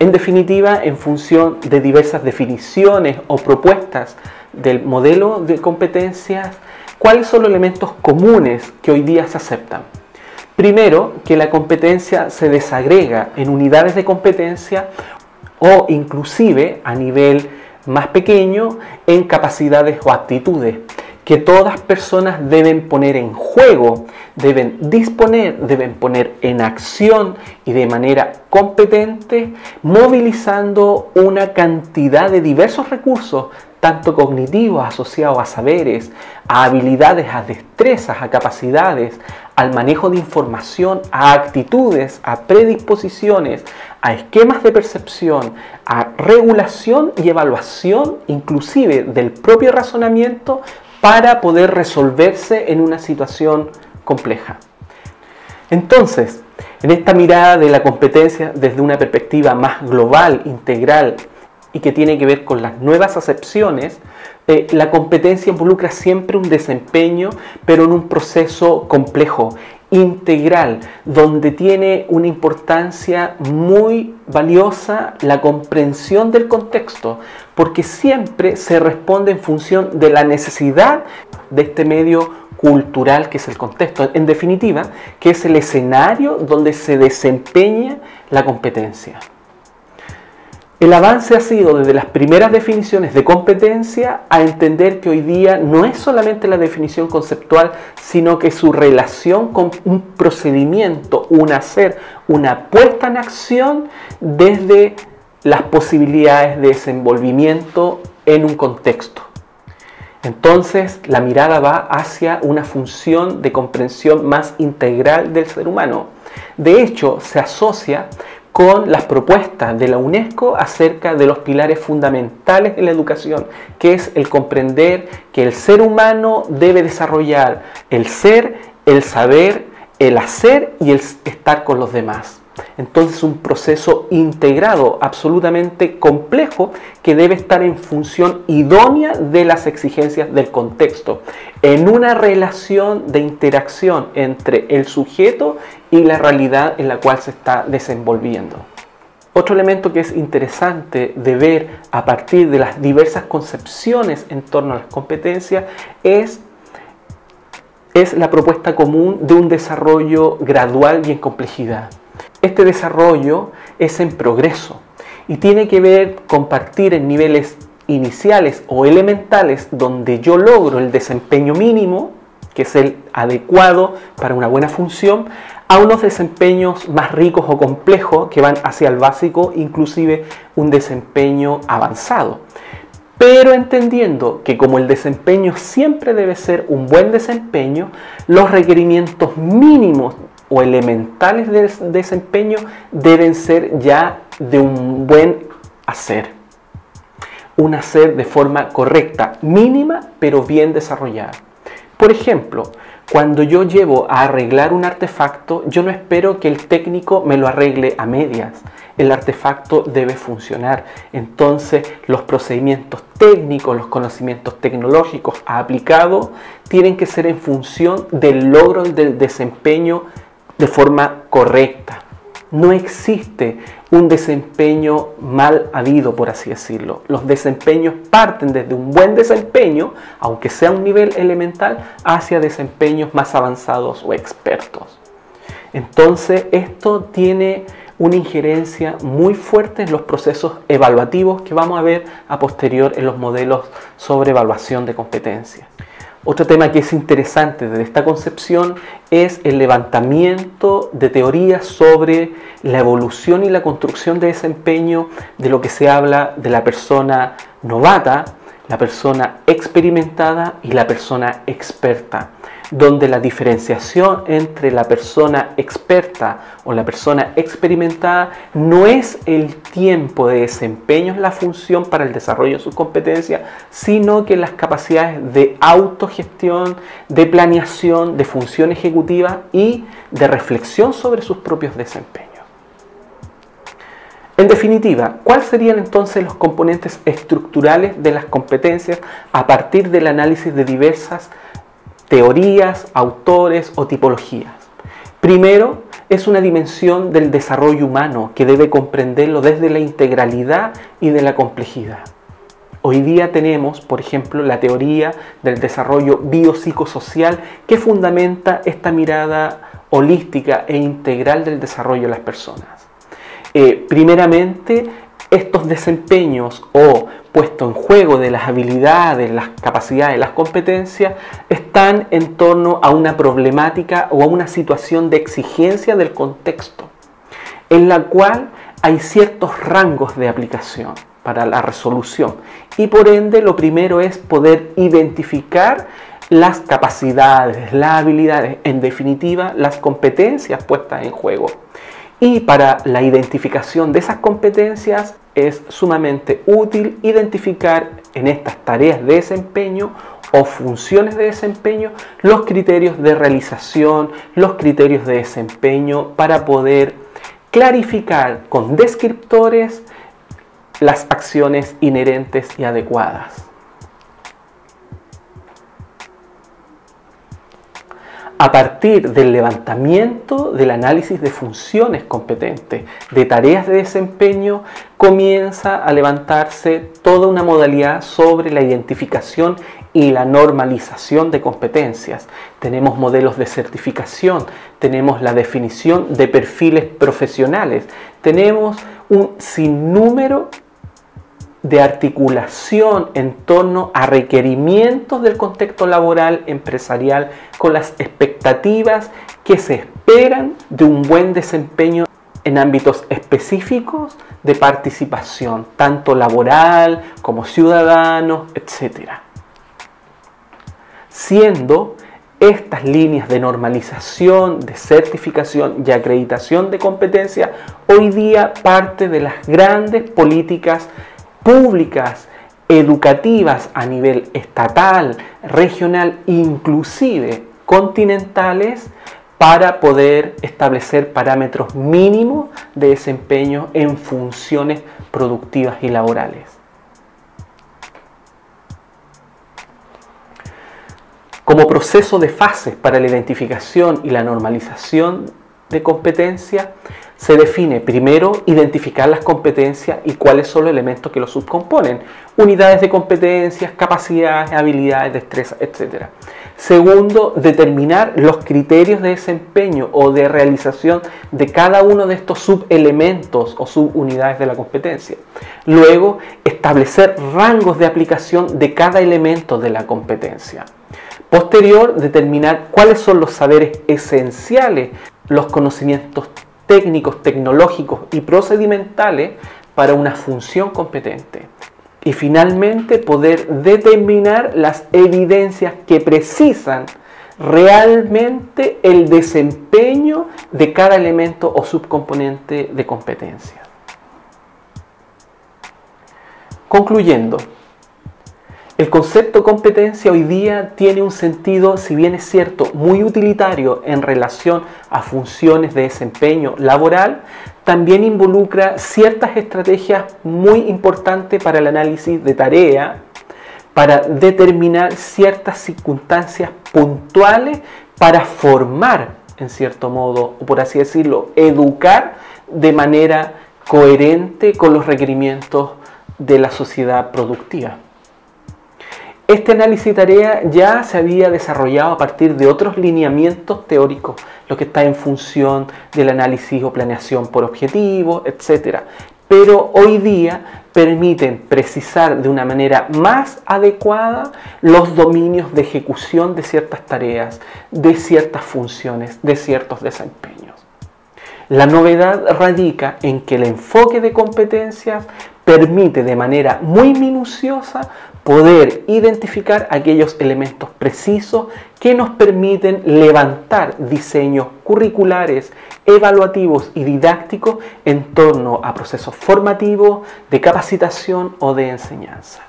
En definitiva, en función de diversas definiciones o propuestas del modelo de competencias, ¿cuáles son los elementos comunes que hoy día se aceptan? Primero, que la competencia se desagrega en unidades de competencia o inclusive a nivel más pequeño en capacidades o aptitudes que todas personas deben poner en juego, deben disponer, deben poner en acción y de manera competente, movilizando una cantidad de diversos recursos, tanto cognitivos asociados a saberes, a habilidades, a destrezas, a capacidades, al manejo de información, a actitudes, a predisposiciones, a esquemas de percepción, a regulación y evaluación, inclusive del propio razonamiento, para poder resolverse en una situación compleja. Entonces, en esta mirada de la competencia desde una perspectiva más global, integral y que tiene que ver con las nuevas acepciones, la competencia involucra siempre un desempeño, pero en un proceso complejo, integral, donde tiene una importancia muy valiosa la comprensión del contexto, porque siempre se responde en función de la necesidad de este medio cultural que es el contexto, en definitiva, que es el escenario donde se desempeña la competencia. El avance ha sido desde las primeras definiciones de competencia a entender que hoy día no es solamente la definición conceptual, sino que su relación con un procedimiento, un hacer, una puesta en acción desde las posibilidades de desenvolvimiento en un contexto. Entonces, la mirada va hacia una función de comprensión más integral del ser humano. De hecho, se asocia con las propuestas de la UNESCO acerca de los pilares fundamentales de la educación, que es el comprender que el ser humano debe desarrollar el ser, el saber, el hacer y el estar con los demás. Entonces, un proceso integrado, absolutamente complejo, que debe estar en función idónea de las exigencias del contexto, en una relación de interacción entre el sujeto y la realidad en la cual se está desenvolviendo. Otro elemento que es interesante de ver a partir de las diversas concepciones en torno a las competencias es la propuesta común de un desarrollo gradual y en complejidad. Este desarrollo es en progreso y tiene que ver con partir en niveles iniciales o elementales donde yo logro el desempeño mínimo, que es el adecuado para una buena función, a unos desempeños más ricos o complejos que van hacia el básico, inclusive un desempeño avanzado. Pero entendiendo que como el desempeño siempre debe ser un buen desempeño, los requerimientos mínimos o elementales del desempeño deben ser ya de un buen hacer. Un hacer de forma correcta, mínima, pero bien desarrollada. Por ejemplo, cuando yo llevo a arreglar un artefacto, yo no espero que el técnico me lo arregle a medias. El artefacto debe funcionar. Entonces, los procedimientos técnicos, los conocimientos tecnológicos aplicados tienen que ser en función del logro del desempeño de forma correcta. No existe un desempeño mal habido, por así decirlo. Los desempeños parten desde un buen desempeño, aunque sea un nivel elemental, hacia desempeños más avanzados o expertos. Entonces, esto tiene una injerencia muy fuerte en los procesos evaluativos que vamos a ver a posterior en los modelos sobre evaluación de competencias. Otro tema que es interesante de esta concepción es el levantamiento de teorías sobre la evolución y la construcción de desempeño de lo que se habla de la persona novata, la persona experimentada y la persona experta, donde la diferenciación entre la persona experta o la persona experimentada no es el tiempo de desempeño en la función para el desarrollo de sus competencias, sino que las capacidades de autogestión, de planeación, de función ejecutiva y de reflexión sobre sus propios desempeños. En definitiva, ¿cuáles serían entonces los componentes estructurales de las competencias a partir del análisis de diversas teorías, autores o tipologías? Primero, es una dimensión del desarrollo humano que debe comprenderlo desde la integralidad y de la complejidad. Hoy día tenemos, por ejemplo, la teoría del desarrollo biopsicosocial que fundamenta esta mirada holística e integral del desarrollo de las personas. Primeramente, estos desempeños o puesto en juego de las habilidades, las capacidades, las competencias, están en torno a una problemática o a una situación de exigencia del contexto, en la cual hay ciertos rangos de aplicación para la resolución. Y por ende, lo primero es poder identificar las capacidades, las habilidades, en definitiva, las competencias puestas en juego. Y para la identificación de esas competencias es sumamente útil identificar en estas tareas de desempeño o funciones de desempeño los criterios de realización, los criterios de desempeño para poder clarificar con descriptores las acciones inherentes y adecuadas. A partir del levantamiento del análisis de funciones competentes, de tareas de desempeño, comienza a levantarse toda una modalidad sobre la identificación y la normalización de competencias. Tenemos modelos de certificación, tenemos la definición de perfiles profesionales, tenemos un sinnúmero de articulación en torno a requerimientos del contexto laboral empresarial con las expectativas que se esperan de un buen desempeño en ámbitos específicos de participación, tanto laboral como ciudadanos, etc. Siendo estas líneas de normalización, de certificación y acreditación de competencia hoy día parte de las grandes políticas públicas, educativas a nivel estatal, regional, inclusive continentales, para poder establecer parámetros mínimos de desempeño en funciones productivas y laborales. Como proceso de fases para la identificación y la normalización de competencias, se define primero identificar las competencias y cuáles son los elementos que los subcomponen. Unidades de competencias, capacidades, habilidades, destrezas, etc. Segundo, determinar los criterios de desempeño o de realización de cada uno de estos subelementos o subunidades de la competencia. Luego, establecer rangos de aplicación de cada elemento de la competencia. Posterior, determinar cuáles son los saberes esenciales, los conocimientos técnicos, tecnológicos y procedimentales para una función competente. Y finalmente poder determinar las evidencias que precisan realmente el desempeño de cada elemento o subcomponente de competencia. Concluyendo, el concepto competencia hoy día tiene un sentido, si bien es cierto, muy utilitario en relación a funciones de desempeño laboral, también involucra ciertas estrategias muy importantes para el análisis de tarea, para determinar ciertas circunstancias puntuales, para formar, en cierto modo, o por así decirlo, educar de manera coherente con los requerimientos de la sociedad productiva. Este análisis de tarea ya se había desarrollado a partir de otros lineamientos teóricos, lo que está en función del análisis o planeación por objetivos, etc. Pero hoy día permiten precisar de una manera más adecuada los dominios de ejecución de ciertas tareas, de ciertas funciones, de ciertos desempeños. La novedad radica en que el enfoque de competencias permite de manera muy minuciosa poder identificar aquellos elementos precisos que nos permiten levantar diseños curriculares, evaluativos y didácticos en torno a procesos formativos, de capacitación o de enseñanza.